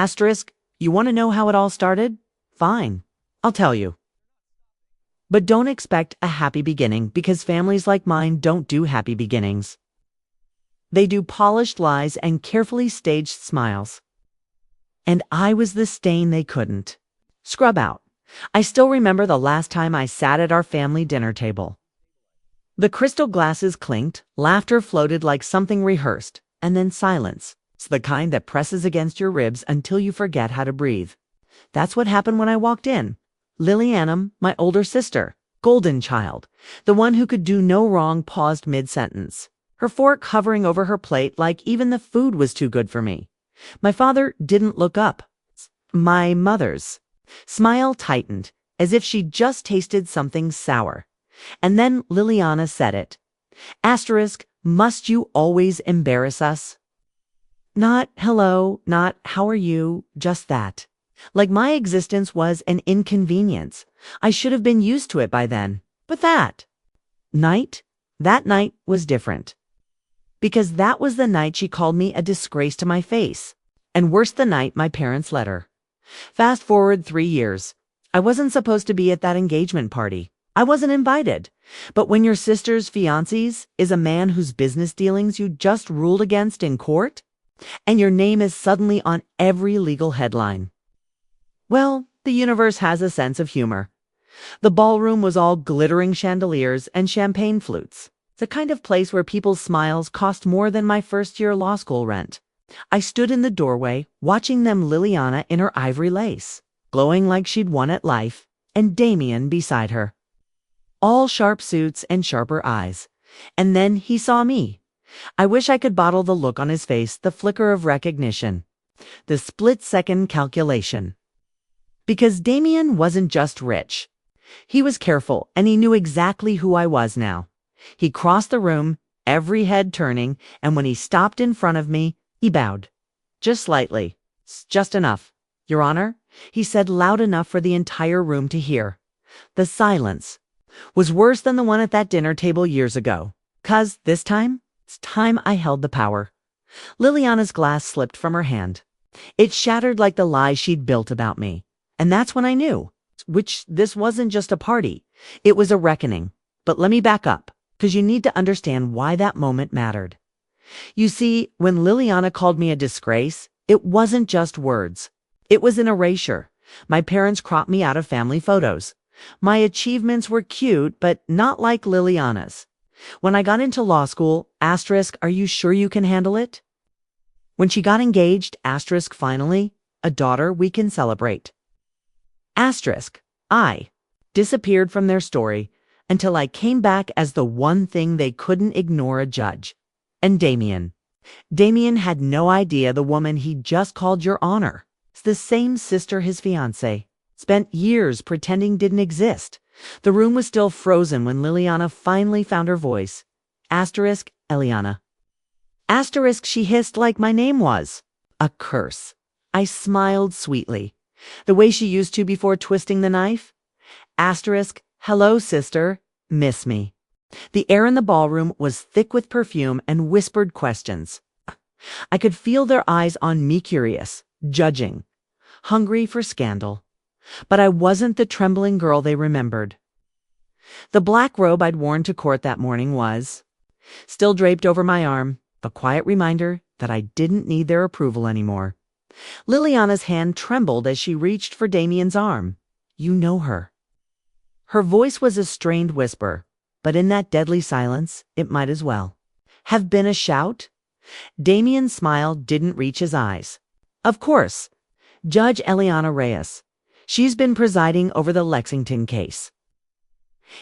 Asterisk, you want to know how it all started? Fine, I'll tell you. But don't expect a happy beginning because families like mine don't do happy beginnings. They do polished lies and carefully staged smiles. And I was the stain they couldn't scrub out. I still remember the last time I sat at our family dinner table. The crystal glasses clinked, laughter floated like something rehearsed, and then silence. It's the kind that presses against your ribs until you forget how to breathe. That's what happened when I walked in. Liliana, my older sister, golden child, the one who could do no wrong, paused mid-sentence, her fork hovering over her plate like even the food was too good for me. My father didn't look up. My mother's smile tightened, as if she just tasted something sour. And then Liliana said it. Asterisk, must you always embarrass us? Not hello, not how are you, just that. Like my existence was an inconvenience. I should have been used to it by then. But that night was different. Because that was the night she called me a disgrace to my face. And worse, the night my parents let her. Fast forward 3 years. I wasn't supposed to be at that engagement party. I wasn't invited. But when your sister's fiancé is a man whose business dealings you just ruled against in court, and your name is suddenly on every legal headline. Well, the universe has a sense of humor. The ballroom was all glittering chandeliers and champagne flutes. The kind of place where people's smiles cost more than my first-year law school rent. I stood in the doorway, watching them, Liliana in her ivory lace, glowing like she'd won at life, and Damien beside her. All sharp suits and sharper eyes. And then he saw me. I wish I could bottle the look on his face, the flicker of recognition, the split-second calculation. Because Damien wasn't just rich. He was careful, and he knew exactly who I was now. He crossed the room, every head turning, and when he stopped in front of me, he bowed. Just slightly. Just enough. Your Honor, he said loud enough for the entire room to hear. The silence was worse than the one at that dinner table years ago. 'Cause this time, it's time I held the power. Liliana's glass slipped from her hand. It shattered like the lies she'd built about me. And that's when I knew, this wasn't just a party. It was a reckoning. But let me back up, 'cause you need to understand why that moment mattered. You see, when Liliana called me a disgrace, it wasn't just words. It was an erasure. My parents cropped me out of family photos. My achievements were cute, but not like Liliana's. When I got into law school, asterisk, are you sure you can handle it? When she got engaged, asterisk, finally, a daughter we can celebrate. Asterisk, I disappeared from their story until I came back as the one thing they couldn't ignore, a judge. And Damien had no idea the woman he'd just called Your Honor. It's the same sister his fiancé spent years pretending didn't exist. The room was still frozen when Liliana finally found her voice. Asterisk, Eliana. Asterisk, she hissed like my name was a curse. I smiled sweetly, the way she used to before twisting the knife. Asterisk, hello, sister, miss me. The air in the ballroom was thick with perfume and whispered questions. I could feel their eyes on me, curious, judging, hungry for scandal. But I wasn't the trembling girl they remembered. The black robe I'd worn to court that morning was still draped over my arm, a quiet reminder that I didn't need their approval anymore. Liliana's hand trembled as she reached for Damien's arm. You know her. Her voice was a strained whisper, but in that deadly silence, it might as well have been a shout. Damien's smile didn't reach his eyes. Of course, Judge Eliana Reyes. She's been presiding over the Lexington case.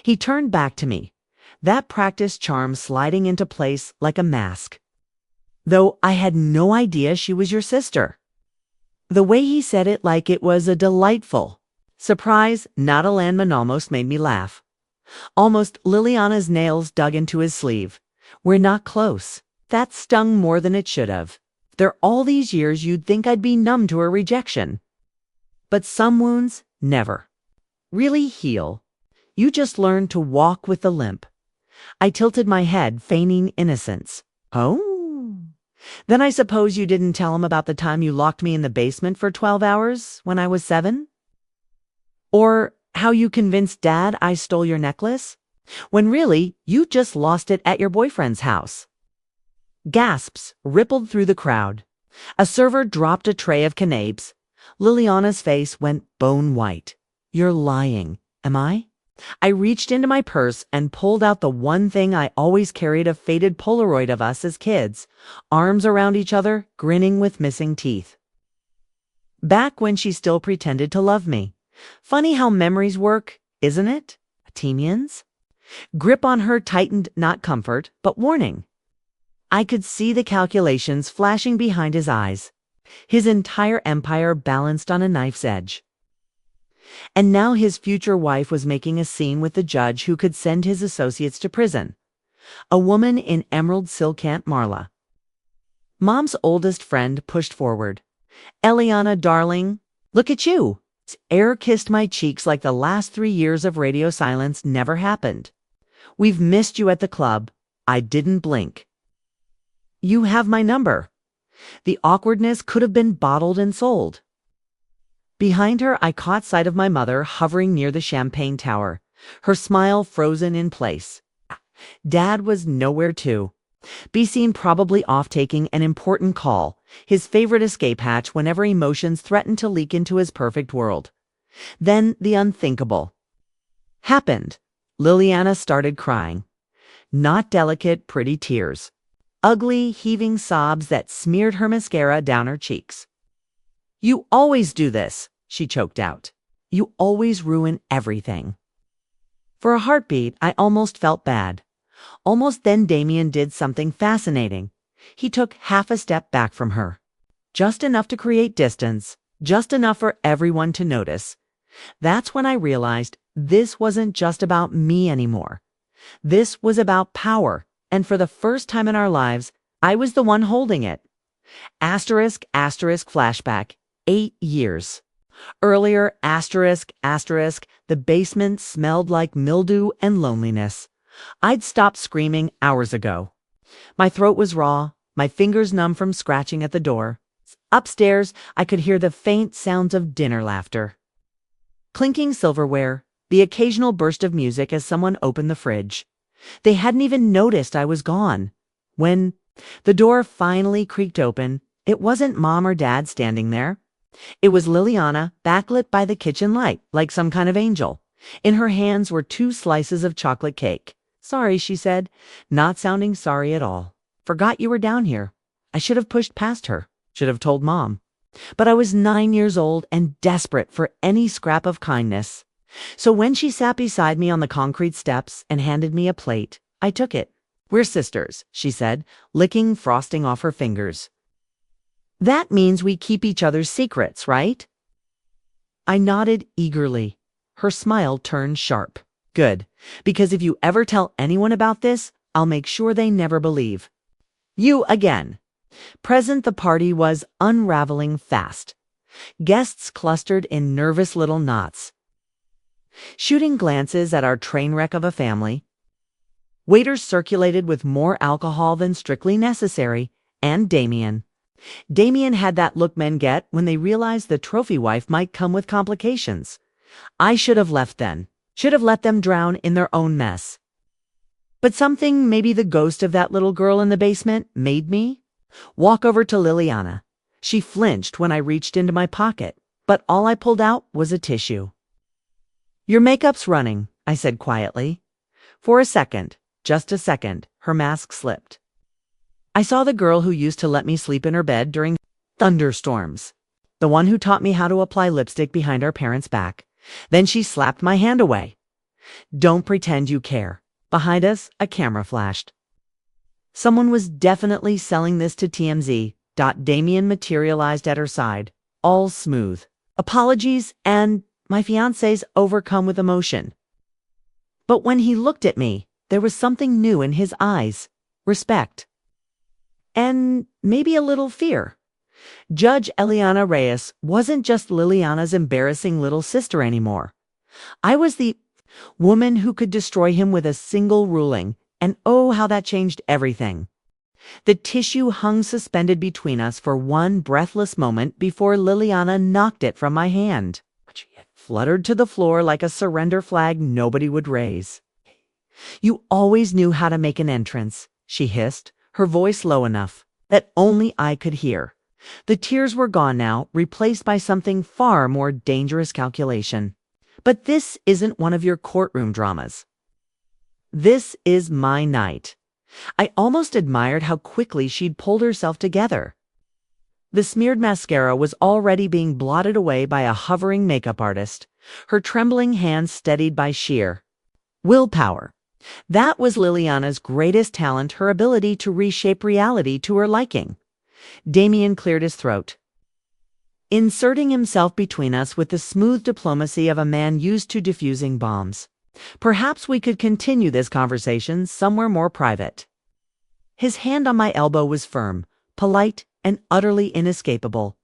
He turned back to me, that practiced charm sliding into place like a mask. Though I had no idea she was your sister. The way he said it, like it was a delightful surprise, not a landman, almost made me laugh. Almost Liliana's nails dug into his sleeve. We're not close. That stung more than it should have. After all these years, you'd think I'd be numb to her rejection. But some wounds never really heal. You just learn to walk with the limp. I tilted my head, feigning innocence. Oh, Then I suppose you didn't tell him about the time you locked me in the basement for 12 hours when I was 7? Or how you convinced Dad I stole your necklace, when really you just lost it at your boyfriend's house. Gasps rippled through the crowd. A server dropped a tray of canapes. Liliana's face went bone white. You're lying, am I? I reached into my purse and pulled out the one thing I always carried, a faded Polaroid of us as kids, arms around each other, grinning with missing teeth. Back when she still pretended to love me. Funny how memories work, isn't it, Atemians? Grip on her tightened, not comfort, but warning. I could see the calculations flashing behind his eyes. His entire empire balanced on a knife's edge. And now his future wife was making a scene with the judge who could send his associates to prison. A woman in emerald silk, Aunt Marla. Mom's oldest friend pushed forward. Eliana, darling, look at you. Air kissed my cheeks like the last 3 years of radio silence never happened. We've missed you at the club. I didn't blink. You have my number. The awkwardness could have been bottled and sold. Behind her, I caught sight of my mother hovering near the champagne tower, her smile frozen in place. Dad was nowhere to be seen, probably off taking an important call, his favorite escape hatch whenever emotions threatened to leak into his perfect world. Then the unthinkable happened. Liliana started crying. Not delicate, pretty tears. Ugly, heaving sobs that smeared her mascara down her cheeks. You always do this, she choked out. You always ruin everything. For a heartbeat, I almost felt bad. Almost then Damien did something fascinating. He took half a step back from her. Just enough to create distance, just enough for everyone to notice. That's when I realized this wasn't just about me anymore. This was about power, and for the first time in our lives, I was the one holding it. Asterisk, asterisk, flashback. 8 years. Earlier, asterisk, asterisk, the basement smelled like mildew and loneliness. I'd stopped screaming hours ago. My throat was raw, my fingers numb from scratching at the door. Upstairs, I could hear the faint sounds of dinner laughter. Clinking silverware, the occasional burst of music as someone opened the fridge. They hadn't even noticed I was gone. When the door finally creaked open, it wasn't Mom or Dad standing there. It was Liliana, backlit by the kitchen light, like some kind of angel. In her hands were 2 slices of chocolate cake. Sorry, she said, not sounding sorry at all. Forgot you were down here. I should have pushed past her. Should have told Mom. But I was 9 years old and desperate for any scrap of kindness. So when she sat beside me on the concrete steps and handed me a plate, I took it. We're sisters, she said, licking frosting off her fingers. That means we keep each other's secrets, right? I nodded eagerly. Her smile turned sharp. Good, because if you ever tell anyone about this, I'll make sure they never believe. You again. Present, the party was unraveling fast. Guests clustered in nervous little knots, shooting glances at our train wreck of a family. Waiters circulated with more alcohol than strictly necessary, and Damien. Damien had that look men get when they realize the trophy wife might come with complications. I should have left then. Should have let them drown in their own mess. But something, maybe the ghost of that little girl in the basement, made me walk over to Liliana. She flinched when I reached into my pocket, but all I pulled out was a tissue. Your makeup's running, I said quietly. For a second, just a second, her mask slipped. I saw the girl who used to let me sleep in her bed during thunderstorms. The one who taught me how to apply lipstick behind our parents' back. Then she slapped my hand away. Don't pretend you care. Behind us, a camera flashed. Someone was definitely selling this to TMZ. Damien materialized at her side, all smooth. Apologies, and my fiancé's overcome with emotion. But when he looked at me, there was something new in his eyes. Respect. And maybe a little fear. Judge Eliana Reyes wasn't just Liliana's embarrassing little sister anymore. I was the woman who could destroy him with a single ruling, and oh, how that changed everything. The tissue hung suspended between us for one breathless moment before Liliana knocked it from my hand. It fluttered to the floor like a surrender flag nobody would raise. "You always knew how to make an entrance," she hissed, her voice low enough that only I could hear. The tears were gone now, replaced by something far more dangerous calculation. "But this isn't one of your courtroom dramas. This is my night." I almost admired how quickly she'd pulled herself together. The smeared mascara was already being blotted away by a hovering makeup artist, her trembling hands steadied by sheer willpower. That was Liliana's greatest talent, her ability to reshape reality to her liking. Damien cleared his throat, inserting himself between us with the smooth diplomacy of a man used to diffusing bombs. "Perhaps we could continue this conversation somewhere more private." His hand on my elbow was firm, polite, and utterly inescapable.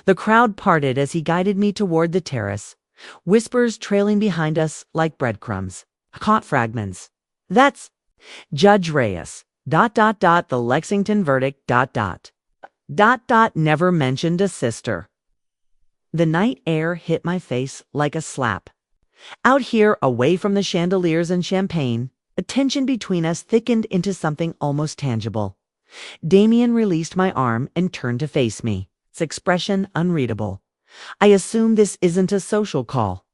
The crowd parted as he guided me toward the terrace, whispers trailing behind us like breadcrumbs. I caught fragments. "That's Judge Reyes, ... the Lexington verdict, ... never mentioned a sister." The night air hit my face like a slap. Out here, away from the chandeliers and champagne, the tension between us thickened into something almost tangible. Damien released my arm and turned to face me, its expression unreadable. "I assume this isn't a social call."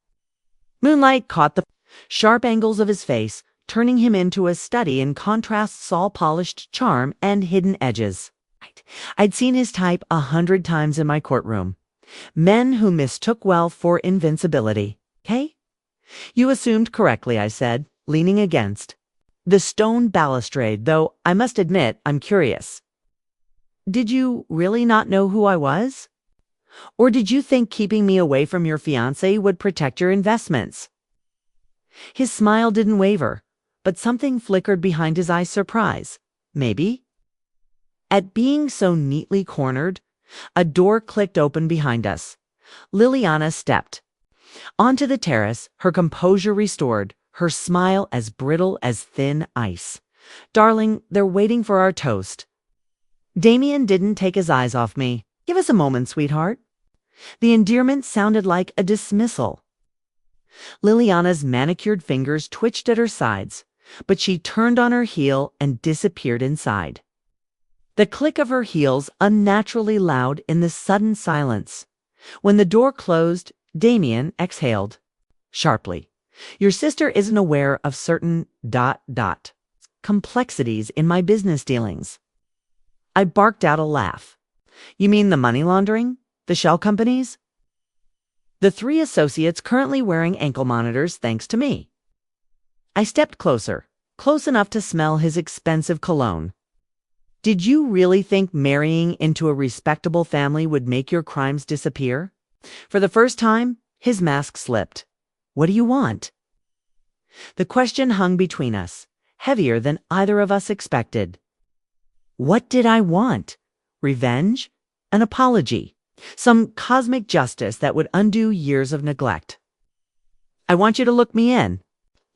Moonlight caught the sharp angles of his face, turning him into a study in contrasts, all polished charm and hidden edges. I'd seen his type 100 times in my courtroom. Men who mistook wealth for invincibility. "Hey?" "You assumed correctly," I said, leaning against the stone balustrade, "though I must admit I'm curious. Did you really not know who I was? Or did you think keeping me away from your fiancé would protect your investments?" His smile didn't waver, but something flickered behind his eyes. Surprise, maybe? At being so neatly cornered, a door clicked open behind us. Liliana stepped onto the terrace, her composure restored, her smile as brittle as thin ice. "Darling, they're waiting for our toast." Damien didn't take his eyes off me. "Give us a moment, sweetheart." The endearment sounded like a dismissal. Liliana's manicured fingers twitched at her sides, but she turned on her heel and disappeared inside. The click of her heels unnaturally loud in the sudden silence. When the door closed, Damien exhaled sharply. "Your sister isn't aware of certain ... complexities in my business dealings." I barked out a laugh. "You mean the money laundering? The shell companies?" "The 3 associates currently wearing ankle monitors thanks to me." I stepped closer, close enough to smell his expensive cologne. "Did you really think marrying into a respectable family would make your crimes disappear?" For the first time, his mask slipped. "What do you want?" The question hung between us, heavier than either of us expected. What did I want? Revenge? An apology? Some cosmic justice that would undo years of neglect? "I want you to look me in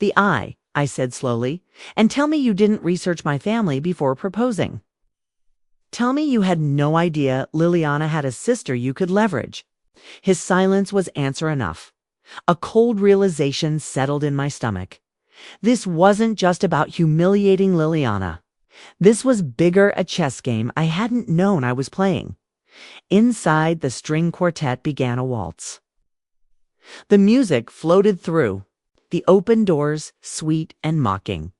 the eye," I said slowly, "and tell me you didn't research my family before proposing. Tell me you had no idea Liliana had a sister you could leverage." His silence was answer enough. A cold realization settled in my stomach. This wasn't just about humiliating Liliana. This was bigger, a chess game I hadn't known I was playing. Inside, the string quartet began a waltz. The music floated through, the open doors sweet and mocking.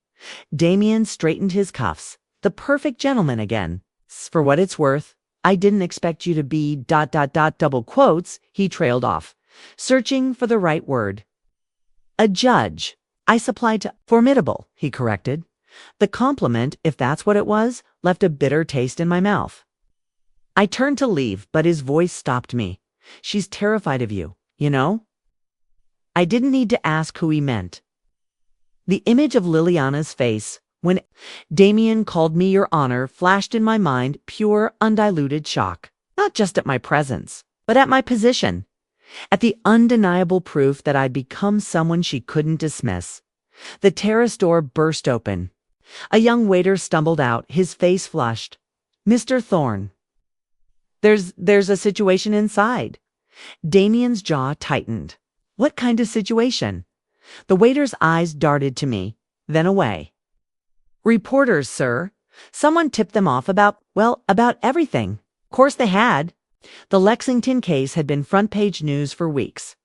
Damien straightened his cuffs, the perfect gentleman again. "For what it's worth, I didn't expect you to be ... double quotes," he trailed off, searching for the right word. "A judge." I supplied to formidable, he corrected. The compliment, if that's what it was, left a bitter taste in my mouth. I turned to leave, but his voice stopped me. "She's terrified of you, you know?" I didn't need to ask who he meant. The image of Liliana's face, when Damien called me Your Honor, flashed in my mind, pure, undiluted shock. Not just at my presence, but at my position. At the undeniable proof that I'd become someone she couldn't dismiss. The terrace door burst open. A young waiter stumbled out, his face flushed. "Mr. Thorne, there's a situation inside." Damien's jaw tightened. What kind of situation? The waiter's eyes darted to me, then away. "Reporters, sir. Someone tipped them off about everything." Of course they had. The Lexington case had been front-page news for weeks.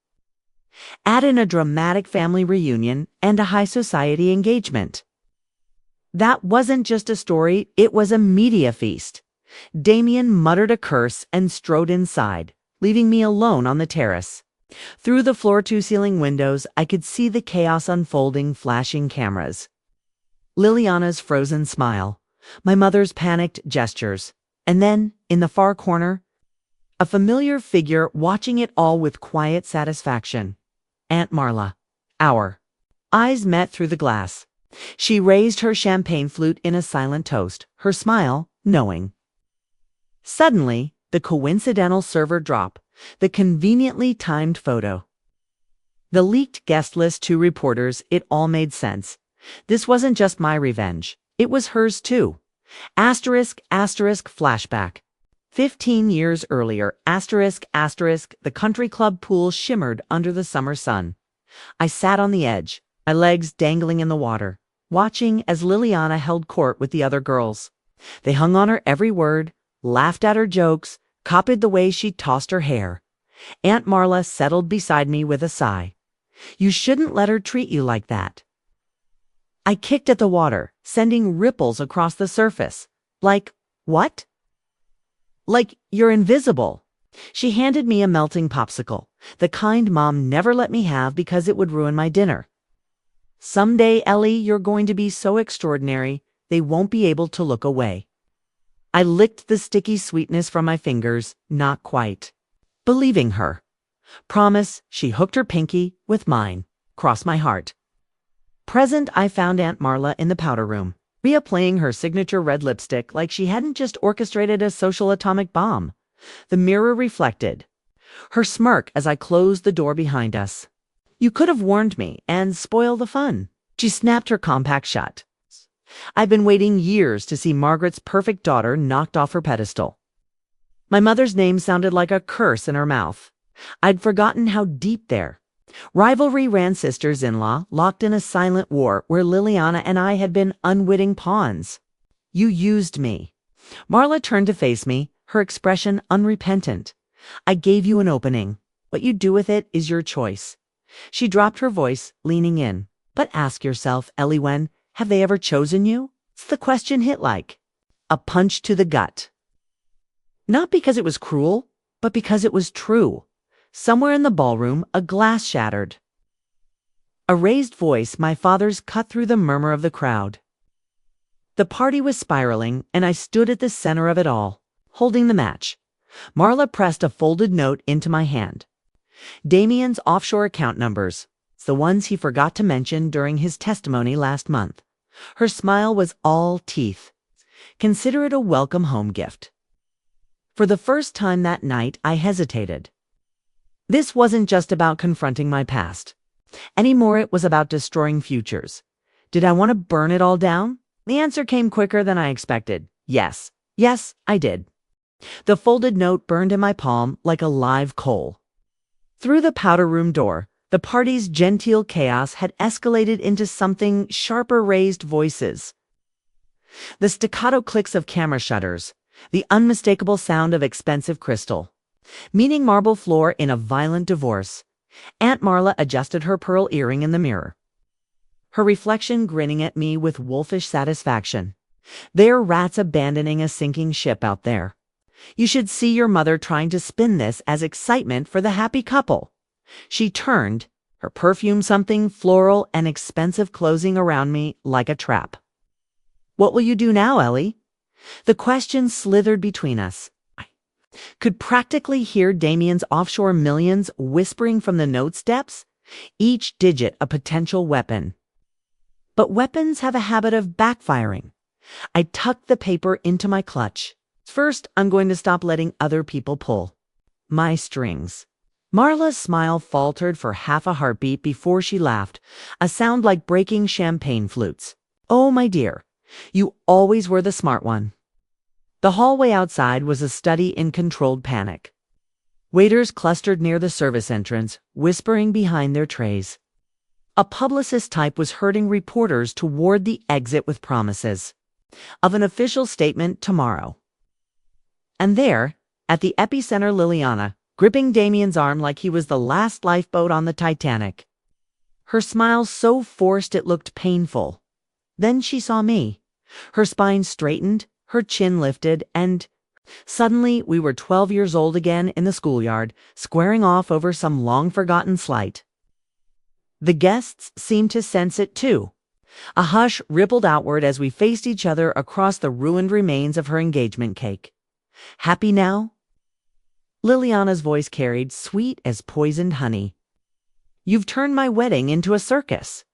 Add in a dramatic family reunion and a high society engagement. That wasn't just a story, it was a media feast. Damien muttered a curse and strode inside, leaving me alone on the terrace. Through the floor-to-ceiling windows, I could see the chaos unfolding, flashing cameras. Liliana's frozen smile, my mother's panicked gestures, and then, in the far corner, a familiar figure watching it all with quiet satisfaction. Aunt Marla. Our eyes met through the glass. She raised her champagne flute in a silent toast, her smile knowing. Suddenly, the coincidental server drop, the conveniently timed photo. The leaked guest list to reporters, it all made sense. This wasn't just my revenge. It was hers too. Asterisk, asterisk, flashback. 15 years earlier, asterisk, asterisk, the country club pool shimmered under the summer sun. I sat on the edge, my legs dangling in the water, watching as Liliana held court with the other girls. They hung on her every word, laughed at her jokes, copied the way she tossed her hair. Aunt Marla settled beside me with a sigh. "You shouldn't let her treat you like that." I kicked at the water, sending ripples across the surface. Like, what? Like, you're invisible. She handed me a melting popsicle, the kind Mom never let me have because it would ruin my dinner. "Someday, Ellie, you're going to be so extraordinary, they won't be able to look away." I licked the sticky sweetness from my fingers, not quite believing her. Promise, she hooked her pinky with mine. Cross my heart. Present, I found Aunt Marla in the powder room, reapplying her signature red lipstick like she hadn't just orchestrated a social atomic bomb. The mirror reflected her smirk as I closed the door behind us. "You could have warned me and spoiled the fun." She snapped her compact shut. I've been waiting years to see Margaret's perfect daughter knocked off her pedestal. My mother's name sounded like a curse in her mouth. I'd forgotten how deep there. Rivalry ran sisters-in-law, locked in a silent war where Liliana and I had been unwitting pawns. "You used me." Marla turned to face me, her expression unrepentant. "I gave you an opening. What you do with it is your choice." She dropped her voice, leaning in. "But ask yourself, Eliwen, have they ever chosen you?" It's the question hit like a punch to the gut. Not because it was cruel, but because it was true. Somewhere in the ballroom, a glass shattered. A raised voice, my father's, cut through the murmur of the crowd. The party was spiraling, and I stood at the center of it all, holding the match. Marla pressed a folded note into my hand. Damien's offshore account numbers. It's the ones he forgot to mention during his testimony last month. Her smile was all teeth. Consider it a welcome home gift. For the first time that night, I hesitated. This wasn't just about confronting my past. Anymore, it was about destroying futures. Did I want to burn it all down? The answer came quicker than I expected. Yes. Yes, I did. The folded note burned in my palm like a live coal. Through the powder room door, the party's genteel chaos had escalated into something sharper, raised voices. The staccato clicks of camera shutters, the unmistakable sound of expensive crystal. Meeting marble floor in a violent divorce. Aunt Marla adjusted her pearl earring in the mirror, her reflection grinning at me with wolfish satisfaction. There are rats abandoning a sinking ship out there. You should see your mother trying to spin this as excitement for the happy couple. She turned, her perfume something floral and expensive closing around me like a trap. "What will you do now, Ellie?" The question slithered between us. Could practically hear Damien's offshore millions whispering from the note steps, each digit a potential weapon. But weapons have a habit of backfiring. I tucked the paper into my clutch. First, I'm going to stop letting other people pull my strings. Marla's smile faltered for half a heartbeat before she laughed, a sound like breaking champagne flutes. "Oh, my dear, You always were the smart one. The hallway outside was a study in controlled panic. Waiters clustered near the service entrance, whispering behind their trays. A publicist type was herding reporters toward the exit with promises of an official statement tomorrow. And there, at the epicenter, Liliana, gripping Damien's arm like he was the last lifeboat on the Titanic. Her smile so forced it looked painful. Then she saw me. Her spine straightened, her chin lifted, and suddenly we were 12 years old again in the schoolyard, squaring off over some long-forgotten slight. The guests seemed to sense it too. A hush rippled outward as we faced each other across the ruined remains of her engagement cake. Happy now? Liliana's voice carried, sweet as poisoned honey. You've turned my wedding into a circus.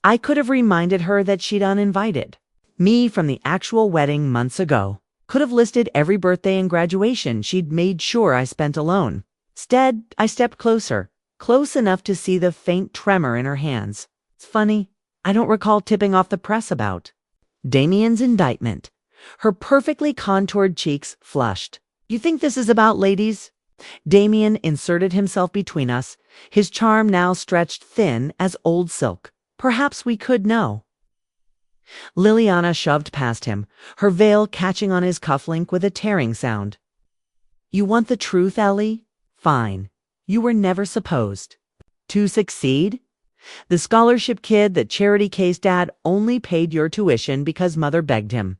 I could have reminded her that she'd uninvited me from the actual wedding months ago. Could have listed every birthday and graduation she'd made sure I spent alone. Instead, I stepped closer, close enough to see the faint tremor in her hands. It's funny, I don't recall tipping off the press about Damien's indictment. Her perfectly contoured cheeks flushed. You think this is about ladies? Damien inserted himself between us, his charm now stretched thin as old silk. Perhaps we could know. Liliana shoved past him, her veil catching on his cufflink with a tearing sound. You want the truth, Ellie? Fine. You were never supposed to succeed. The scholarship kid that charity case dad only paid your tuition because mother begged him.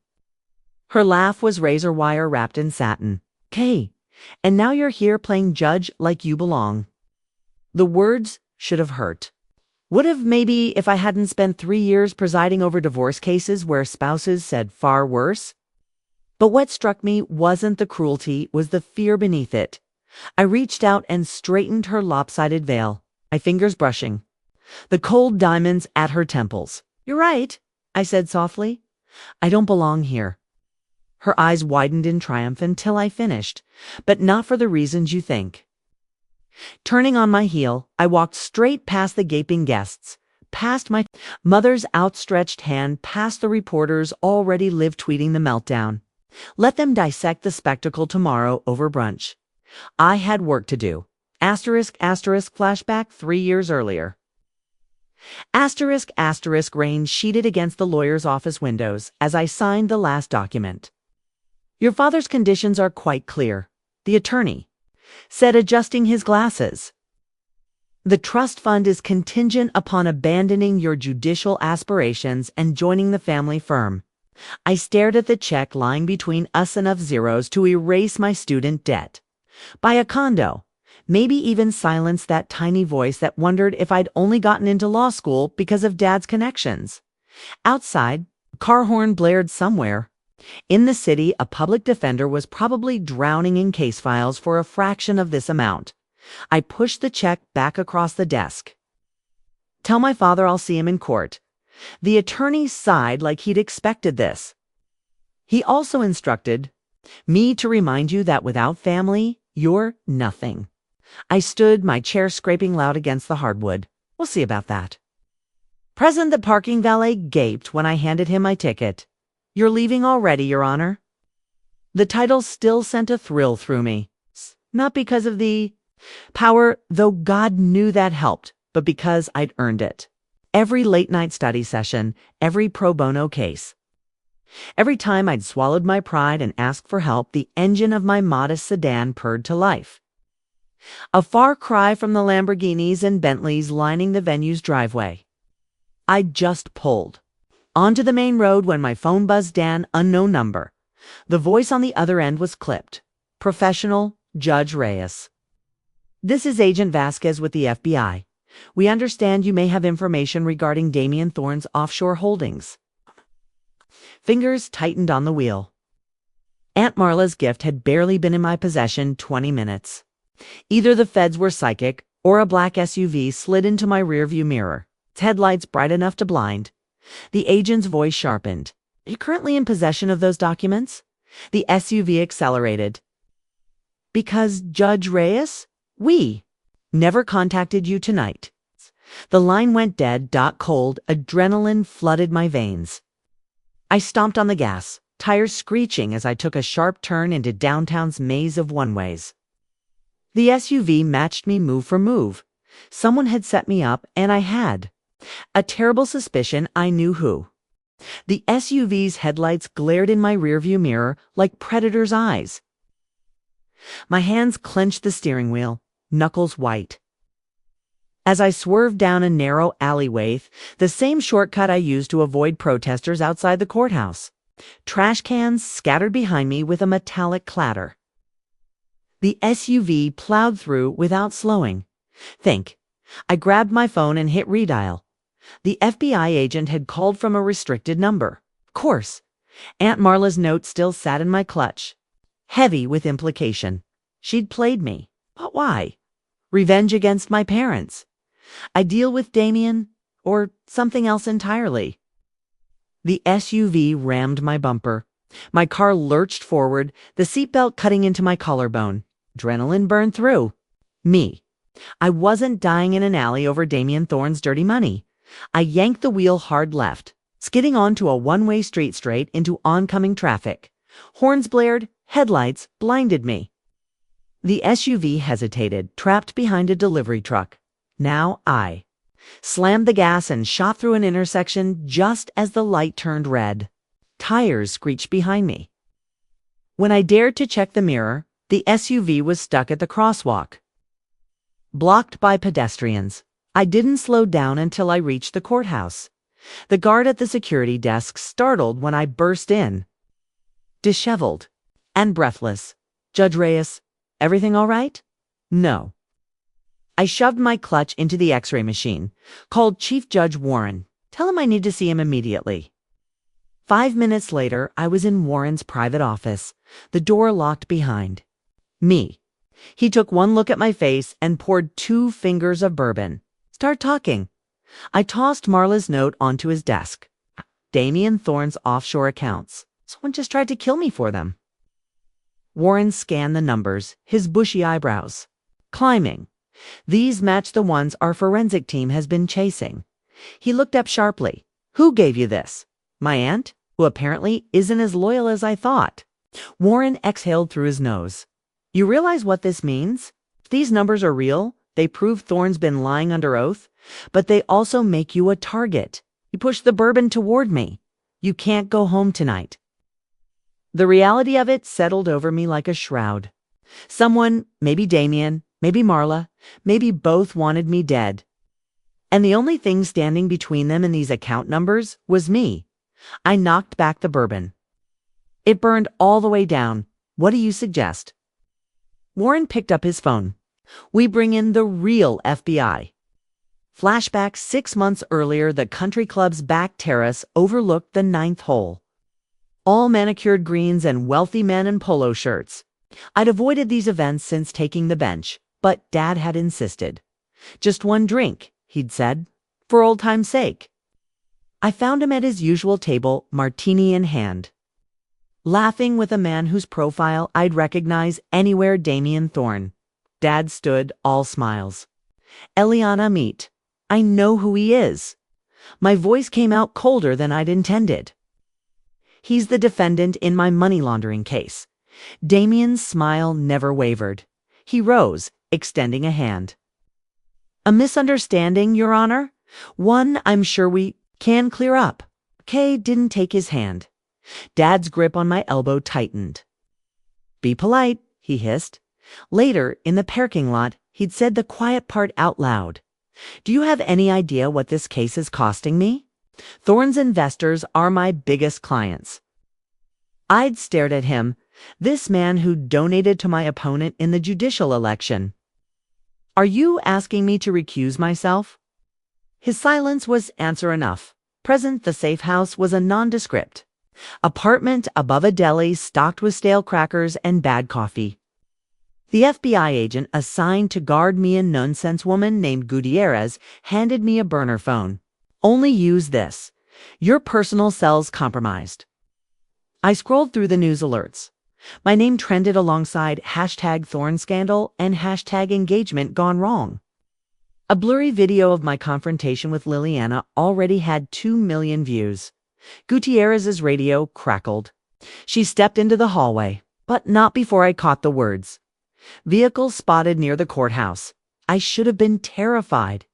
Her laugh was razor wire wrapped in satin. Okay, and now you're here playing judge like you belong. The words should have hurt. Would have maybe if I hadn't spent 3 years presiding over divorce cases where spouses said far worse. But what struck me wasn't the cruelty, was the fear beneath it. I reached out and straightened her lopsided veil, my fingers brushing the cold diamonds at her temples. You're right, I said softly. I don't belong here. Her eyes widened in triumph until I finished, but not for the reasons you think. Turning on my heel, I walked straight past the gaping guests, past my mother's outstretched hand, past the reporters already live tweeting the meltdown. Let them dissect the spectacle tomorrow over brunch. I had work to do. Asterisk, asterisk, flashback 3 years earlier. Asterisk, asterisk, rain sheeted against the lawyer's office windows as I signed the last document. Your father's conditions are quite clear, the attorney said, adjusting his glasses. The trust fund is contingent upon abandoning your judicial aspirations and joining the family firm. I stared at the check lying between us, enough zeros to erase my student debt. Buy a condo, maybe even silence that tiny voice that wondered if I'd only gotten into law school because of Dad's connections. Outside, a car horn blared somewhere. In the city, a public defender was probably drowning in case files for a fraction of this amount. I pushed the check back across the desk. Tell my father I'll see him in court. The attorney sighed like he'd expected this. He also instructed me to remind you that without family, you're nothing. I stood, my chair scraping loud against the hardwood. We'll see about that. Present, the parking valet gaped when I handed him my ticket. You're leaving already, Your Honor. The title still sent a thrill through me. Not because of the power, though God knew that helped, but because I'd earned it. Every late-night study session, every pro bono case. Every time I'd swallowed my pride and asked for help, the engine of my modest sedan purred to life. A far cry from the Lamborghinis and Bentleys lining the venue's driveway. I'd just pulled onto the main road when my phone buzzed. Dan, unknown number. The voice on the other end was clipped. Professional, Judge Reyes. This is Agent Vasquez with the FBI. We understand you may have information regarding Damien Thorne's offshore holdings. Fingers tightened on the wheel. Aunt Marla's gift had barely been in my possession 20 minutes. Either the feds were psychic, or a black SUV slid into my rearview mirror, its headlights bright enough to blind. The agent's voice sharpened. Are you currently in possession of those documents? The SUV accelerated. Because Judge Reyes? We never contacted you tonight. The line went dead, cold, adrenaline flooded my veins. I stomped on the gas, tires screeching as I took a sharp turn into downtown's maze of one-ways. The SUV matched me move for move. Someone had set me up, and I had. A terrible suspicion I knew who. The SUV's headlights glared in my rearview mirror like predators' eyes. My hands clenched the steering wheel, knuckles white. As I swerved down a narrow alleyway, the same shortcut I used to avoid protesters outside the courthouse. Trash cans scattered behind me with a metallic clatter. The SUV plowed through without slowing. Think. I grabbed my phone and hit redial. The FBI agent had called from a restricted number. Of course. Aunt Marla's note still sat in my clutch. Heavy with implication. She'd played me. But why? Revenge against my parents. I deal with Damien, or something else entirely. The SUV rammed my bumper. My car lurched forward, the seatbelt cutting into my collarbone. Adrenaline burned through. Me. I wasn't dying in an alley over Damien Thorne's dirty money. I yanked the wheel hard left, skidding onto a one-way street straight into oncoming traffic. Horns blared, headlights blinded me. The SUV hesitated, trapped behind a delivery truck. Now I slammed the gas and shot through an intersection just as the light turned red. Tires screeched behind me. When I dared to check the mirror, the SUV was stuck at the crosswalk, blocked by pedestrians. I didn't slow down until I reached the courthouse. The guard at the security desk startled when I burst in. Disheveled and breathless. Judge Reyes, everything all right? No. I shoved my clutch into the X-ray machine, called Chief Judge Warren. Tell him I need to see him immediately. 5 minutes later, I was in Warren's private office, the door locked behind me. He took one look at my face and poured 2 fingers of bourbon. Start talking. I tossed Marla's note onto his desk. Damien Thorne's offshore accounts. Someone just tried to kill me for them. Warren scanned the numbers, his bushy eyebrows climbing. These match the ones our forensic team has been chasing. He looked up sharply. Who gave you this? My aunt, who apparently isn't as loyal as I thought. Warren exhaled through his nose. You realize what this means? If these numbers are real, they prove Thorne's been lying under oath, but they also make you a target. You push the bourbon toward me. You can't go home tonight. The reality of it settled over me like a shroud. Someone, maybe Damien, maybe Marla, maybe both wanted me dead. And the only thing standing between them and these account numbers was me. I knocked back the bourbon. It burned all the way down. What do you suggest? Warren picked up his phone. We bring in the real FBI. Flashback 6 months earlier, the country club's back terrace overlooked the 9th hole. All manicured greens and wealthy men in polo shirts. I'd avoided these events since taking the bench, but Dad had insisted. Just one drink, he'd said, for old time's sake. I found him at his usual table, martini in hand, laughing with a man whose profile I'd recognize anywhere. Damien Thorne. Dad stood, all smiles. Eliana, meet. I know who he is. My voice came out colder than I'd intended. He's the defendant in my money laundering case. Damien's smile never wavered. He rose, extending a hand. A misunderstanding, Your Honor? One I'm sure we can clear up. Kay didn't take his hand. Dad's grip on my elbow tightened. Be polite, he hissed. Later, in the parking lot, he'd said the quiet part out loud. Do you have any idea what this case is costing me? Thorne's investors are my biggest clients. I'd stared at him, this man who donated to my opponent in the judicial election. Are you asking me to recuse myself? His silence was answer enough. Present, the safe house was a nondescript apartment above a deli stocked with stale crackers and bad coffee. The FBI agent assigned to guard me, a nonsense woman named Gutierrez, handed me a burner phone. Only use this. Your personal cell's compromised. I scrolled through the news alerts. My name trended alongside hashtag Thorne scandal and hashtag engagement gone wrong. A blurry video of my confrontation with Liliana already had 2 million views. Gutierrez's radio crackled. She stepped into the hallway, but not before I caught the words. Vehicles spotted near the courthouse. I should have been terrified.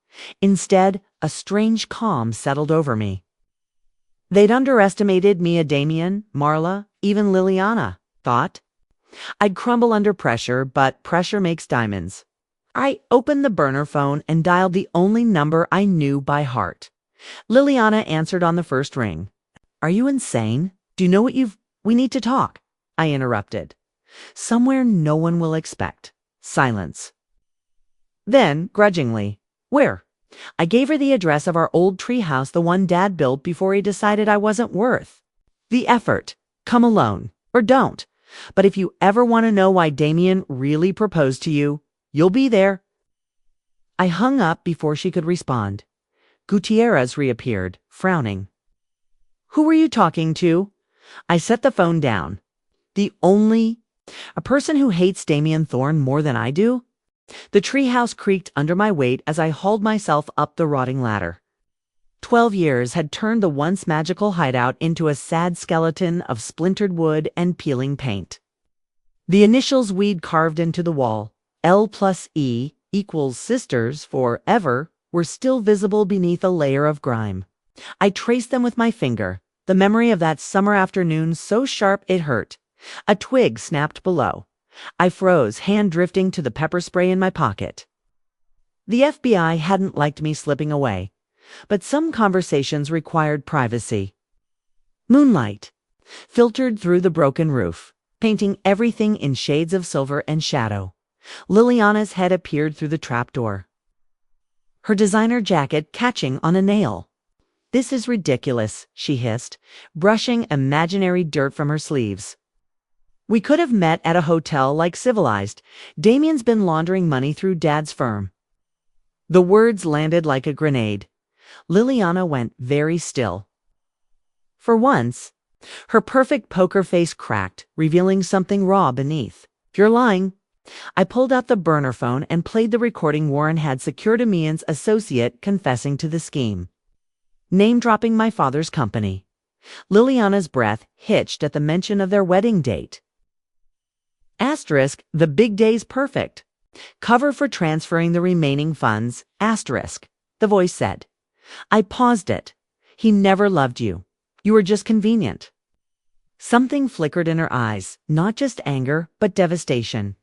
Instead, a strange calm settled over me. They'd underestimated Mia, Damien, Marla, even Liliana, thought. I'd crumble under pressure, but pressure makes diamonds. I opened the burner phone and dialed the only number I knew by heart. Liliana answered on the first ring. Are you insane? Do you know what We need to talk, I interrupted. Somewhere no one will expect. Silence. Then, grudgingly, where? I gave her the address of our old treehouse, the one Dad built before he decided I wasn't worth the effort. Come alone, or don't. But if you ever want to know why Damien really proposed to you, you'll be there. I hung up before she could respond. Gutierrez reappeared, frowning. Who were you talking to? I set the phone down. A person who hates Damien Thorne more than I do? The treehouse creaked under my weight as I hauled myself up the rotting ladder. 12 years had turned the once magical hideout into a sad skeleton of splintered wood and peeling paint. The initials we'd carved into the wall, L+E = sisters forever, were still visible beneath a layer of grime. I traced them with my finger, the memory of that summer afternoon so sharp it hurt. A twig snapped below. I froze, hand drifting to the pepper spray in my pocket. The FBI hadn't liked me slipping away, but some conversations required privacy. Moonlight filtered through the broken roof, painting everything in shades of silver and shadow. Liliana's head appeared through the trapdoor, her designer jacket catching on a nail. This is ridiculous, she hissed, brushing imaginary dirt from her sleeves. We could have met at a hotel like civilized. Damien's been laundering money through Dad's firm. The words landed like a grenade. Liliana went very still. For once, her perfect poker face cracked, revealing something raw beneath. You're lying. I pulled out the burner phone and played the recording Warren had secured Damien's associate confessing to the scheme, name-dropping my father's company. Liliana's breath hitched at the mention of their wedding date. Asterisk, the big day's perfect. Cover for transferring the remaining funds, asterisk, the voice said. I paused it. He never loved you. You were just convenient. Something flickered in her eyes, not just anger, but devastation.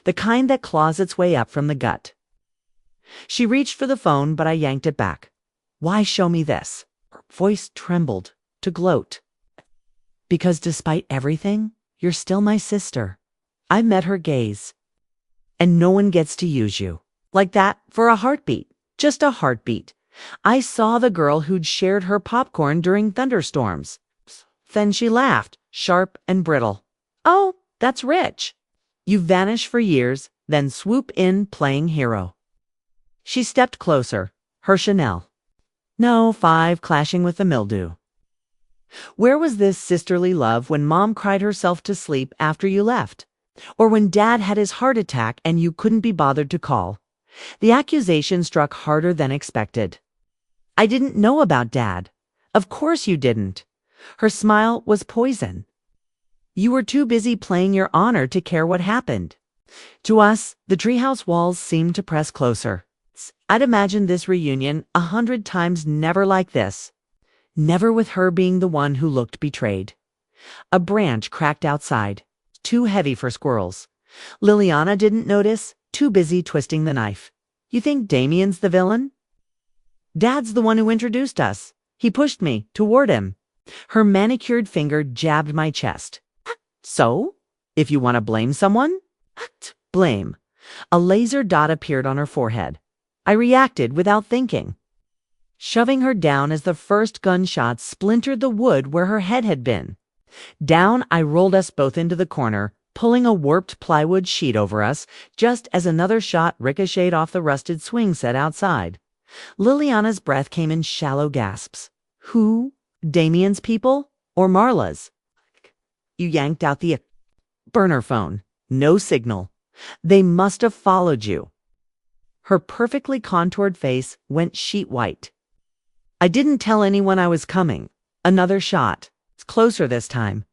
The kind that claws its way up from the gut. She reached for the phone, but I yanked it back. Why show me this? Her voice trembled, to gloat. Because despite everything, you're still my sister. I met her gaze. And no one gets to use you. Like that, for a heartbeat. Just a heartbeat. I saw the girl who'd shared her popcorn during thunderstorms. Then she laughed, sharp and brittle. Oh, that's rich. You vanish for years, then swoop in playing hero. She stepped closer, her Chanel. No, 5 clashing with the mildew. Where was this sisterly love when Mom cried herself to sleep after you left? Or when Dad had his heart attack and you couldn't be bothered to call? The accusation struck harder than expected. I didn't know about Dad. Of course you didn't. Her smile was poison. You were too busy playing your honor to care what happened. To us, the treehouse walls seemed to press closer. I'd imagined this reunion 100 times, never like this. Never with her being the one who looked betrayed. A branch cracked outside, too heavy for squirrels. Liliana didn't notice, too busy twisting the knife. You think Damien's the villain? Dad's the one who introduced us. He pushed me toward him. Her manicured finger jabbed my chest. So? If you want to blame someone? Blame. A laser dot appeared on her forehead. I reacted without thinking, shoving her down as the first gunshot splintered the wood where her head had been. Down, I rolled us both into the corner, pulling a warped plywood sheet over us, just as another shot ricocheted off the rusted swing set outside. Liliana's breath came in shallow gasps. Who? Damien's people? Or Marla's? You yanked out the burner phone. No signal. They must have followed you. Her perfectly contoured face went sheet white. I didn't tell anyone I was coming. Another shot. It's closer this time.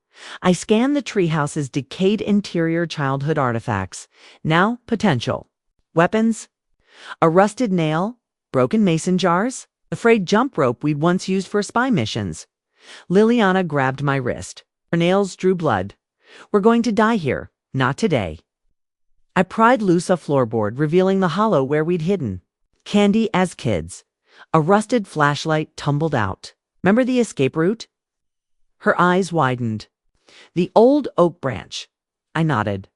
I scanned the treehouse's decayed interior childhood artifacts. Now, potential. Weapons? A rusted nail? Broken mason jars? A frayed jump rope we'd once used for spy missions. Liliana grabbed my wrist. Her nails drew blood. We're going to die here. Not today. I pried loose a floorboard, revealing the hollow where we'd hidden. Candy as kids. A rusted flashlight tumbled out. Remember the escape route? Her eyes widened. The old oak branch. I nodded.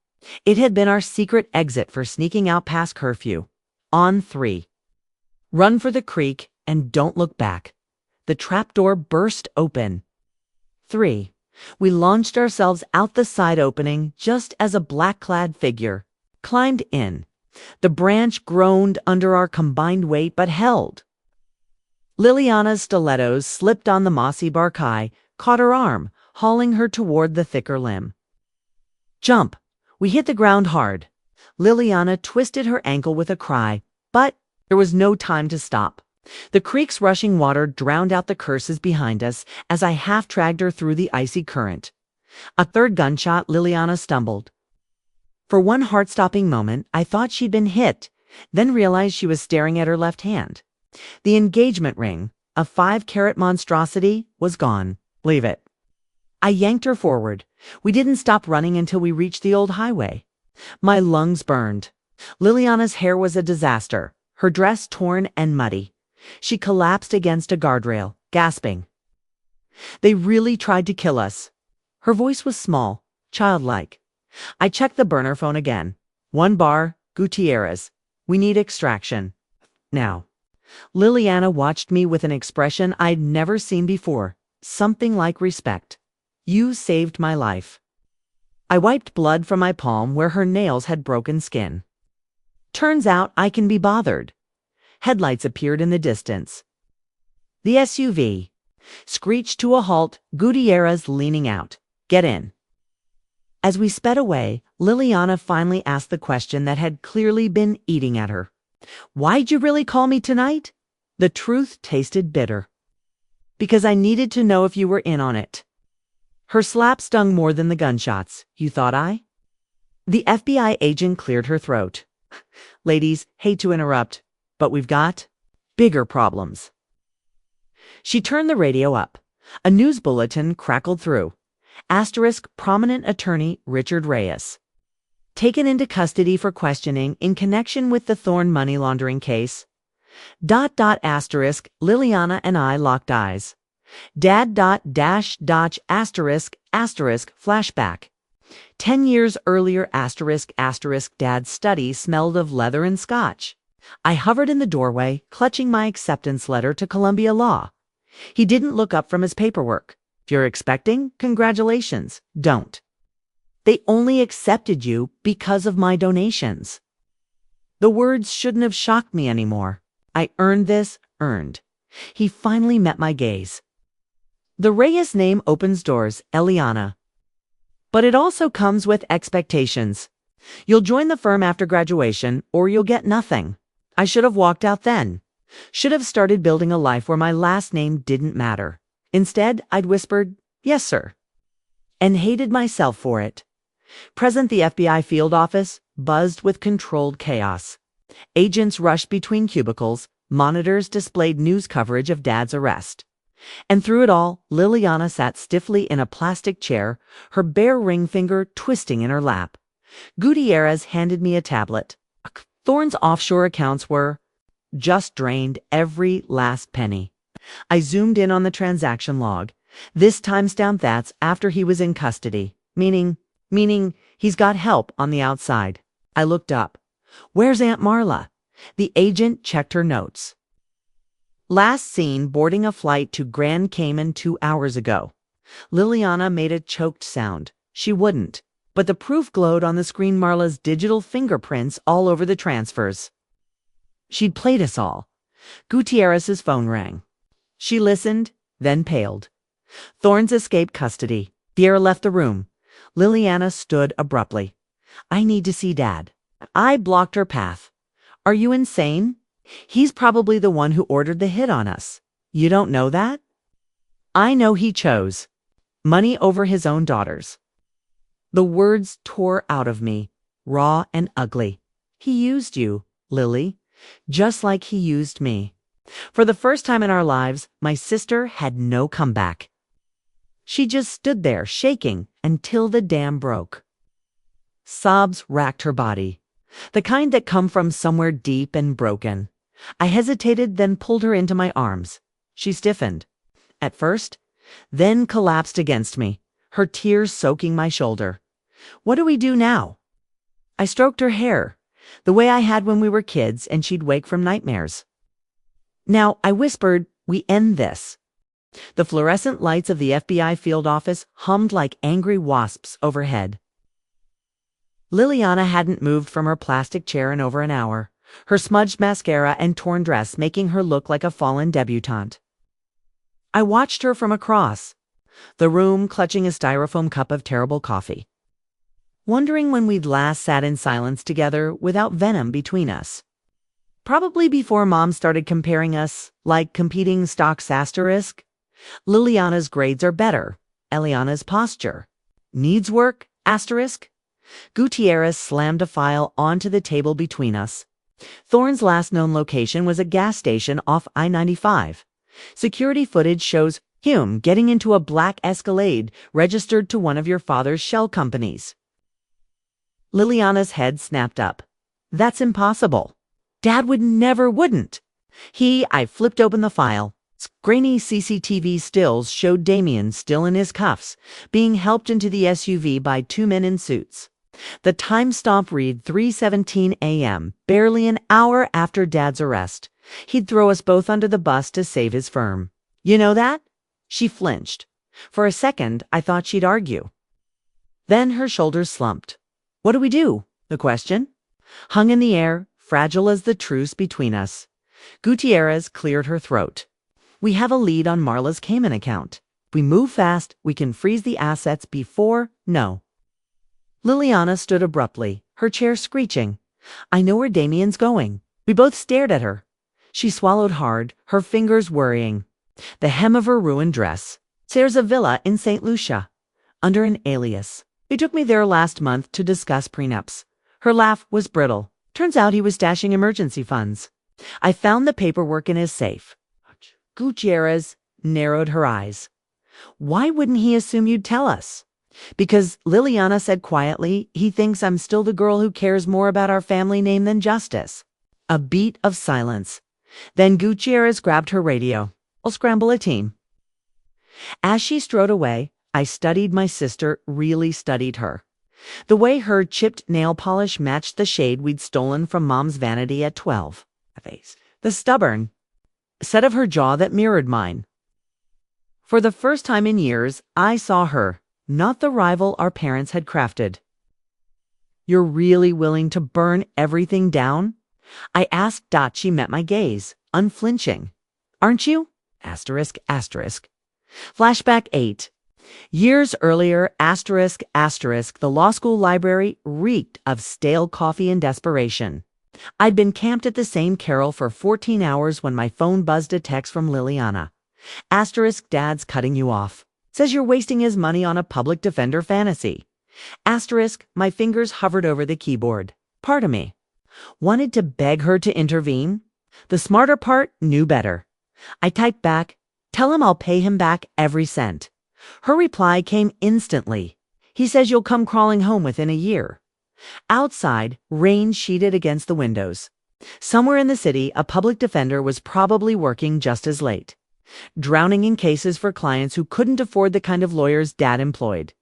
It had been our secret exit for sneaking out past curfew. On 3. Run for the creek and don't look back. The trapdoor burst open. 3. We launched ourselves out the side opening just as a black-clad figure climbed in. The branch groaned under our combined weight but held. Liliana's stilettos slipped on the mossy barkai, caught her arm, hauling her toward the thicker limb. Jump! We hit the ground hard. Liliana twisted her ankle with a cry, but there was no time to stop. The creek's rushing water drowned out the curses behind us as I half-dragged her through the icy current. A third gunshot, Liliana stumbled. For one heart-stopping moment, I thought she'd been hit, then realized she was staring at her left hand. The engagement ring, a 5-carat monstrosity, was gone. Leave it. I yanked her forward. We didn't stop running until we reached the old highway. My lungs burned. Liliana's hair was a disaster, her dress torn and muddy. She collapsed against a guardrail, gasping. They really tried to kill us. Her voice was small, childlike. I checked the burner phone again. 1 bar, Gutierrez. We need extraction. Now. Liliana watched me with an expression I'd never seen before, something like respect. You saved my life. I wiped blood from my palm where her nails had broken skin. Turns out I can be bothered. Headlights appeared in the distance. The SUV screeched to a halt, Gutierrez leaning out. Get in. As we sped away, Liliana finally asked the question that had clearly been eating at her. Why'd you really call me tonight? The truth tasted bitter. Because I needed to know if you were in on it. Her slap stung more than the gunshots, you thought I? The FBI agent cleared her throat. Ladies, hate to interrupt, but we've got bigger problems. She turned the radio up. A news bulletin crackled through. Asterisk prominent attorney Richard Reyes. Taken into custody for questioning in connection with the Thorn money laundering case. ... Asterisk Liliana and I locked eyes. Dad ... Asterisk flashback. 10 years earlier asterisk Dad's study smelled of leather and scotch. I hovered in the doorway, clutching my acceptance letter to Columbia Law. He didn't look up from his paperwork. If you're expecting, congratulations. Don't. They only accepted you because of my donations. The words shouldn't have shocked me anymore. I earned this, earned. He finally met my gaze. The Reyes name opens doors, Eliana. But it also comes with expectations. You'll join the firm after graduation, or you'll get nothing. I should have walked out then. Should have started building a life where my last name didn't matter. Instead, I'd whispered, yes, sir. And hated myself for it. Present the FBI field office, buzzed with controlled chaos. Agents rushed between cubicles, monitors displayed news coverage of Dad's arrest. And through it all, Liliana sat stiffly in a plastic chair, her bare ring finger twisting in her lap. Gutierrez handed me a tablet. Thorne's offshore accounts were just drained, every last penny. I zoomed in on the transaction log. This timestamp that's after he was in custody, meaning he's got help on the outside. I looked up. Where's Aunt Marla? The agent checked her notes. Last seen boarding a flight to Grand Cayman 2 hours ago. Liliana made a choked sound. She wouldn't, but the proof glowed on the screen, Marla's digital fingerprints all over the transfers. She'd played us all. Gutierrez's phone rang. She listened, then paled. Thorne's escaped custody. Pierre left the room. Liliana stood abruptly. I need to see Dad. I blocked her path. Are you insane? He's probably the one who ordered the hit on us. You don't know that? I know he chose money over his own daughters. The words tore out of me, raw and ugly. He used you, Lily, just like he used me. For the first time in our lives, my sister had no comeback. She just stood there, shaking, until the dam broke. Sobs racked her body, the kind that come from somewhere deep and broken. I hesitated, then pulled her into my arms. She stiffened, at first, then collapsed against me, her tears soaking my shoulder. What do we do now? I stroked her hair, the way I had when we were kids and she'd wake from nightmares. Now, I whispered, we end this. The fluorescent lights of the FBI field office hummed like angry wasps overhead. Liliana hadn't moved from her plastic chair in over an hour, her smudged mascara and torn dress making her look like a fallen debutante. I watched her from across the room, clutching a styrofoam cup of terrible coffee, wondering when we'd last sat in silence together without venom between us. Probably before Mom started comparing us like competing stocks asterisk. Liliana's grades are better. Eliana's posture needs work asterisk. Gutierrez slammed a file onto the table between us. Thorne's last known location was a gas station off I-95. Security footage shows him getting into a black Escalade registered to one of your father's shell companies. Liliana's head snapped up. That's impossible. Dad wouldn't. I flipped open the file. Grainy CCTV stills showed Damien still in his cuffs, being helped into the SUV by two men in suits. The time stamp read 3:17 a.m., barely an hour after Dad's arrest. He'd throw us both under the bus to save his firm. You know that? She flinched. For a second, I thought she'd argue. Then her shoulders slumped. What do we do? The question hung in the air, fragile as the truce between us. Gutierrez cleared her throat. We have a lead on Marla's Cayman account. If we move fast, we can freeze the assets before. No. Liliana stood abruptly, her chair screeching. I know where Damien's going. We both stared at her. She swallowed hard, her fingers worrying. The hem of her ruined dress. There's a villa in St. Lucia, under an alias. He took me there last month to discuss prenups. Her laugh was brittle. Turns out he was stashing emergency funds. I found the paperwork in his safe. Gutierrez narrowed her eyes. Why wouldn't he assume you'd tell us? Because, Liliana said quietly, he thinks I'm still the girl who cares more about our family name than justice. A beat of silence. Then Gutierrez grabbed her radio. I'll scramble a team. As she strode away, I studied my sister, really studied her. The way her chipped nail polish matched the shade we'd stolen from Mom's vanity at 12. The stubborn set of her jaw that mirrored mine. For the first time in years, I saw her, not the rival our parents had crafted. You're really willing to burn everything down? I asked. She met my gaze, unflinching. Aren't you? Asterisk, asterisk. Flashback 8. Years earlier, asterisk, asterisk, the law school library reeked of stale coffee and desperation. I'd been camped at the same carrel for 14 hours when my phone buzzed a text from Liliana. Asterisk, Dad's cutting you off. Says you're wasting his money on a public defender fantasy. Asterisk, my fingers hovered over the keyboard. Part of me wanted to beg her to intervene. The smarter part knew better. I typed back, tell him I'll pay him back every cent. Her reply came instantly. He says you'll come crawling home within a year. Outside, rain sheeted against the windows. Somewhere in the city, a public defender was probably working just as late, drowning in cases for clients who couldn't afford the kind of lawyers Dad employed.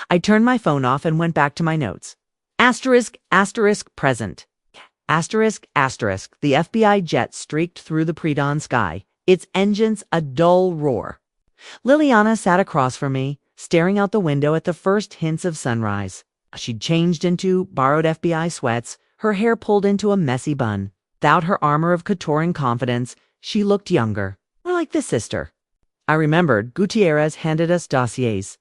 I turned my phone off and went back to my notes. Asterisk, asterisk, present. Asterisk, asterisk, the FBI jet streaked through the pre-dawn sky, its engines a dull roar. Liliana sat across from me, staring out the window at the first hints of sunrise. She'd changed into borrowed FBI sweats, her hair pulled into a messy bun. Without her armor of couture and confidence, she looked younger, more like the sister. I remembered Gutierrez handed us dossiers.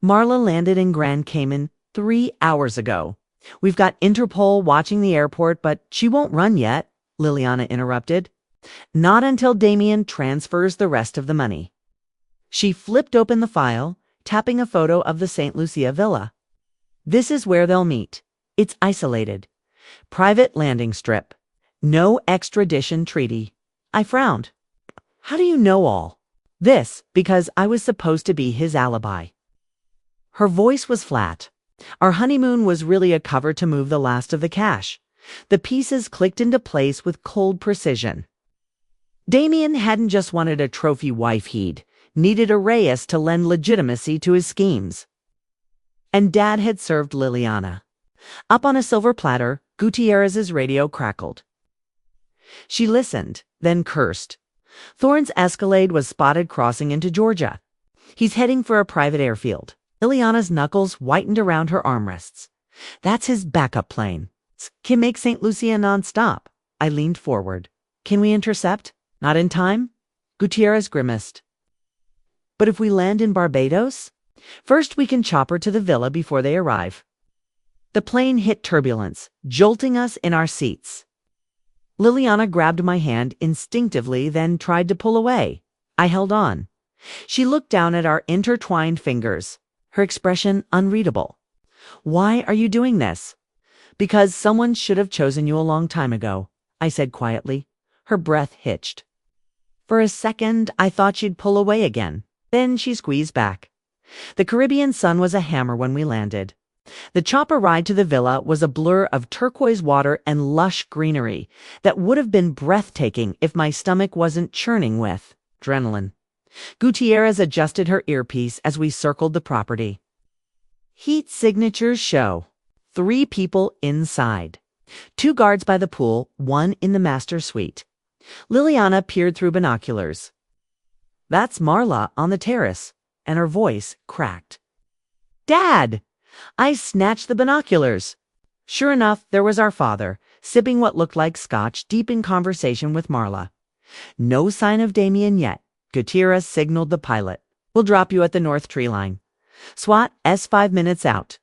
Marla landed in Grand Cayman 3 hours ago. We've got Interpol watching the airport, but she won't run yet, Liliana interrupted. Not until Damien transfers the rest of the money. She flipped open the file, tapping a photo of the St. Lucia villa. This is where they'll meet. It's isolated. Private landing strip. No extradition treaty. I frowned. How do you know all this? Because I was supposed to be his alibi. Her voice was flat. Our honeymoon was really a cover to move the last of the cash. The pieces clicked into place with cold precision. Damien hadn't just wanted a trophy wife, he'd needed a Reyes to lend legitimacy to his schemes. And Dad had served Liliana. Up on a silver platter, Gutierrez's radio crackled. She listened, then cursed. Thorne's Escalade was spotted crossing into Georgia. He's heading for a private airfield. Liliana's knuckles whitened around her armrests. That's his backup plane. Can make St. Lucia non-stop. I leaned forward. Can we intercept? Not in time? Gutierrez grimaced. But if we land in Barbados? First we can chopper to the villa before they arrive. The plane hit turbulence, jolting us in our seats. Liliana grabbed my hand instinctively, then tried to pull away. I held on. She looked down at our intertwined fingers, her expression unreadable. Why are you doing this? Because someone should have chosen you a long time ago, I said quietly. Her breath hitched. For a second, I thought she'd pull away again. Then she squeezed back. The Caribbean sun was a hammer when we landed. The chopper ride to the villa was a blur of turquoise water and lush greenery that would have been breathtaking if my stomach wasn't churning with adrenaline. Gutierrez adjusted her earpiece as we circled the property. Heat signatures show 3 people inside. 2 guards by the pool, 1 in the master suite. Liliana peered through binoculars. That's Marla on the terrace, and her voice cracked. Dad! I snatched the binoculars. Sure enough, there was our father, sipping what looked like scotch, deep in conversation with Marla. No sign of Damien yet. Gutierrez signaled the pilot. We'll drop you at the north tree line. SWAT S5 minutes out.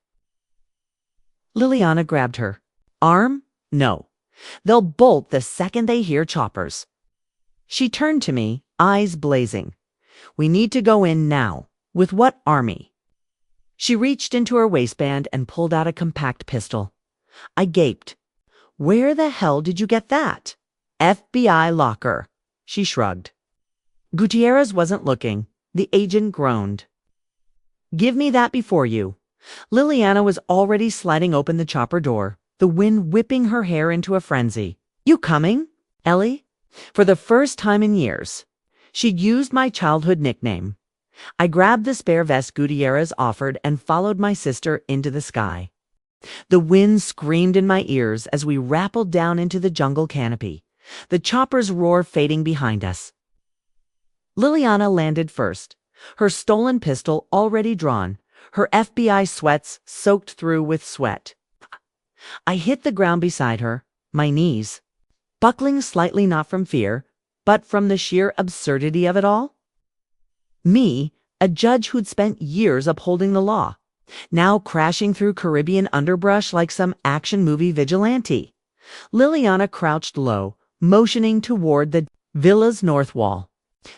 Liliana grabbed her. Arm? No. They'll bolt the second they hear choppers. She turned to me, eyes blazing. We need to go in now. With what army? She reached into her waistband and pulled out a compact pistol. I gaped. Where the hell did you get that? FBI locker. She shrugged. Gutierrez wasn't looking. The agent groaned. Give me that before you. Liliana was already sliding open the chopper door, the wind whipping her hair into a frenzy. You coming, Ellie? For the first time in years. She'd used my childhood nickname. I grabbed the spare vest Gutierrez offered and followed my sister into the sky. The wind screamed in my ears as we rappelled down into the jungle canopy, the chopper's roar fading behind us. Liliana landed first, her stolen pistol already drawn, her FBI sweats soaked through with sweat. I hit the ground beside her, my knees, buckling slightly not from fear, but from the sheer absurdity of it all. Me, a judge who'd spent years upholding the law, now crashing through Caribbean underbrush like some action movie vigilante. Liliana crouched low, motioning toward the villa's north wall.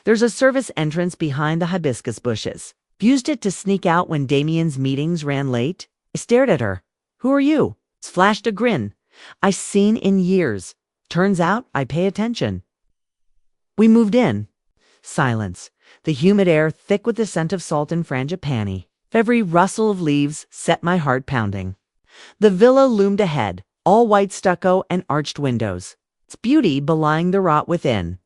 There's a service entrance behind the hibiscus bushes. Used it to sneak out when Damien's meetings ran late. I stared at her. Who are you? Flashed a grin. I've seen in years. Turns out I pay attention. We moved in. Silence. The humid air thick with the scent of salt and frangipani. Every rustle of leaves set my heart pounding. The villa loomed ahead, all white stucco and arched windows, its beauty belying the rot within.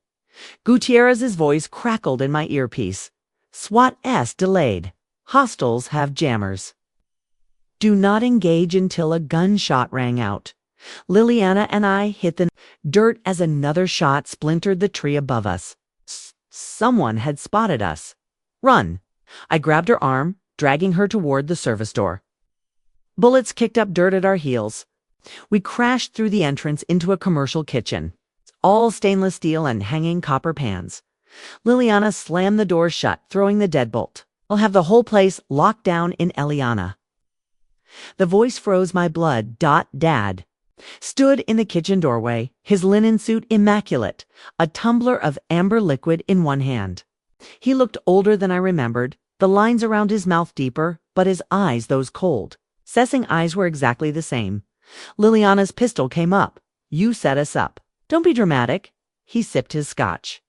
Gutierrez's voice crackled in my earpiece. SWAT S delayed. Hostiles have jammers. Do not engage until a gunshot rang out. Liliana and I hit the dirt as another shot splintered the tree above us. Someone had spotted us. Run. I grabbed her arm, dragging her toward the service door. Bullets kicked up dirt at our heels. We crashed through the entrance into a commercial kitchen, all stainless steel and hanging copper pans. Liliana slammed the door shut, throwing the deadbolt. I'll have the whole place locked down in Eliana. The voice froze my blood. Dad stood in the kitchen doorway, his linen suit immaculate, a tumbler of amber liquid in one hand. He looked older than I remembered, the lines around his mouth deeper, but his eyes those cold, assessing eyes were exactly the same. Liliana's pistol came up. You set us up. Don't be dramatic. He sipped his scotch.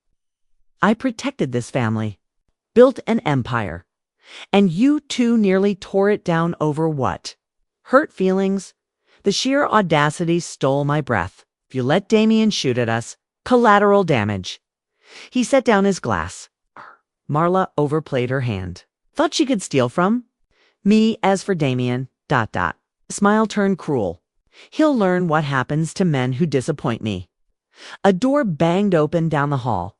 I protected this family, built an empire, and you two nearly tore it down over what? Hurt feelings? The sheer audacity stole my breath. If you let Damien shoot at us, collateral damage. He set down his glass. Marla overplayed her hand. Thought she could steal from me. As for Damien, ... Smile turned cruel. He'll learn what happens to men who disappoint me. A door banged open down the hall.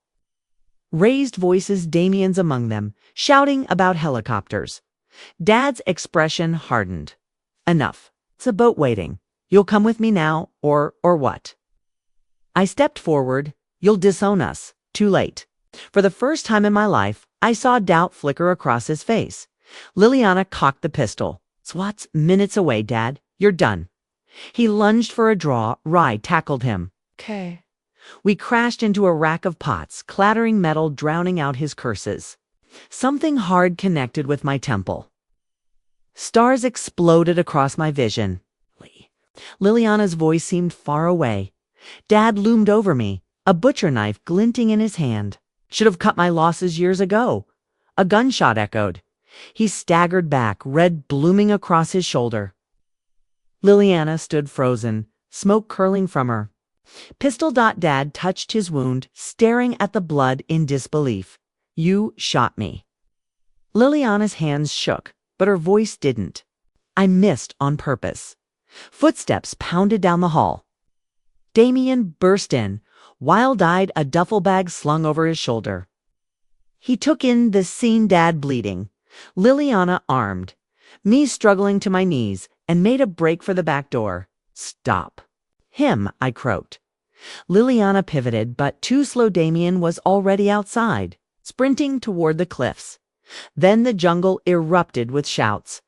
Raised voices, Damien's among them, shouting about helicopters. Dad's expression hardened. Enough. It's a boat waiting. You'll come with me now, or what? I stepped forward. You'll disown us. Too late. For the first time in my life, I saw doubt flicker across his face. Liliana cocked the pistol. SWAT's minutes away, Dad. You're done. He lunged for a draw. Rye tackled him. Okay. We crashed into a rack of pots, clattering metal drowning out his curses. Something hard connected with my temple. Stars exploded across my vision. Liliana's voice seemed far away. Dad loomed over me, a butcher knife glinting in his hand. Should have cut my losses years ago. A gunshot echoed. He staggered back, red blooming across his shoulder. Liliana stood frozen, smoke curling from her. Pistol. Dad touched his wound, staring at the blood in disbelief. You shot me. Liliana's hands shook, but her voice didn't. I missed on purpose. Footsteps pounded down the hall. Damien burst in, wild-eyed, a duffel bag slung over his shoulder. He took in the scene, Dad bleeding, Liliana armed, me struggling to my knees, and made a break for the back door. Stop. Him, I croaked. Liliana pivoted, but too slow. Damien was already outside, sprinting toward the cliffs. Then the jungle erupted with shouts.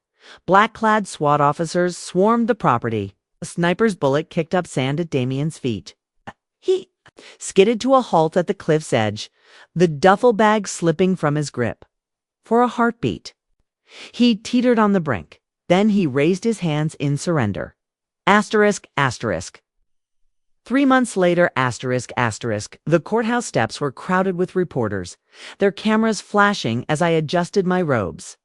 Black-clad SWAT officers swarmed the property. A sniper's bullet kicked up sand at Damien's feet. He skidded to a halt at the cliff's edge, the duffel bag slipping from his grip. For a heartbeat. He teetered on the brink. Then he raised his hands in surrender. Asterisk, asterisk. 3 months later, asterisk, asterisk, the courthouse steps were crowded with reporters, their cameras flashing as I adjusted my robes.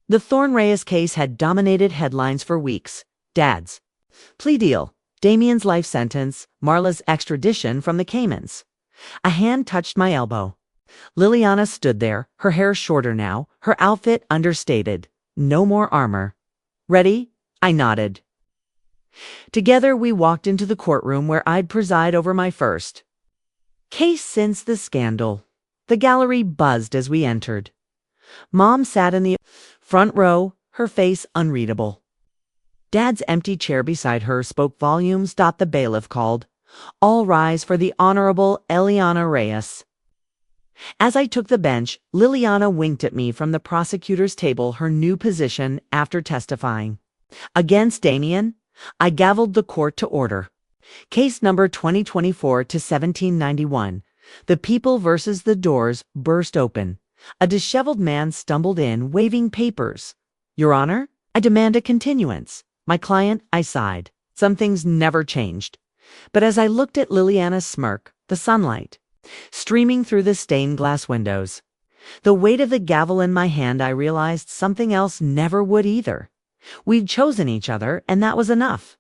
The Thorn Reyes case had dominated headlines for weeks. Dad's plea deal, Damien's life sentence, Marla's extradition from the Caymans. A hand touched my elbow. Liliana stood there, her hair shorter now, her outfit understated. No more armor. Ready? I nodded. Together we walked into the courtroom where I'd preside over my first case since the scandal. The gallery buzzed as we entered. Mom sat in the front row, her face unreadable. Dad's empty chair beside her spoke volumes. The bailiff called. All rise for the Honorable Eliana Reyes. As I took the bench, Liliana winked at me from the prosecutor's table, her new position after testifying. Against Damien, I gavelled the court to order. Case number 2024-1791. The People versus the doors burst open. A disheveled man stumbled in, waving papers. Your Honor, I demand a continuance. My client, I sighed. Some things never changed. But as I looked at Liliana's smirk, the sunlight streaming through the stained glass windows, the weight of the gavel in my hand, I realized something else never would either. We'd chosen each other, and that was enough.